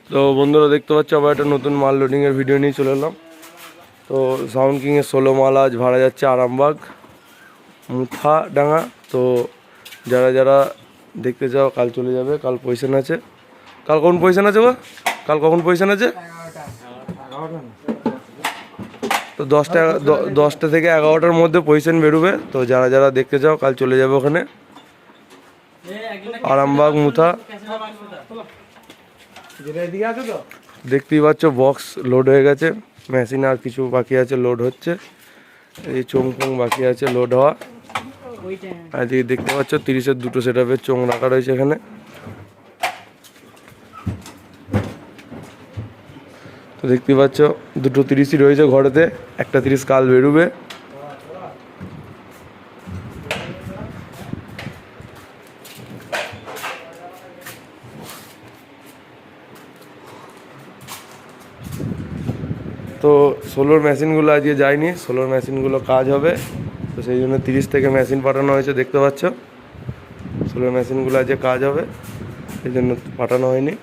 তো বন্ধুরা দেখতে পাচ্ছ আবার একটা নতুন মাল লোডিংয়ের ভিডিও নিয়ে চলে এলাম। তো সাউন্ড কিংয়ের 16 মাল আজ ভাড়া যাচ্ছে আরামবাগ মুথাডাঙ্গা। তো যারা যারা দেখতে চাও কাল চলে যাবে, কাল পজিশন আছে। কাল কখন পজিশন আছে বা কাল কখন পজিশন আছে? তো 10টা থেকে 11টার মধ্যে পজিশন বেরোবে। তো যারা যারা দেখতে চাও কাল চলে যাবে ওখানে আরামবাগ মুথা। দেখতেই পাচ্ছ বক্স লোড হয়ে গেছে, মেশিন আর কিছু বাকি আছে, লোড হচ্ছে। এই চোং ফোং বাকি আছে লোড হওয়া। আর এদিকে দেখতে পাচ্ছ 30-এর দুটো সেট আপের চোং রাখা রয়েছে এখানে। তো দেখতেই পাচ্ছ দুটো 30ই রয়েছে ঘরেতে, একটা 30 কাল বেরোবে। তো 16 মেশিনগুলো আজকে যায়নি, 16 মেশিনগুলো কাজ হবে। তো সেই জন্য 30 থেকে মেশিন পাঠানো হয়েছে, দেখতে পাচ্ছ 16 মেশিনগুলো আজকে কাজ হবে, সেই জন্য পাঠানো হয়নি।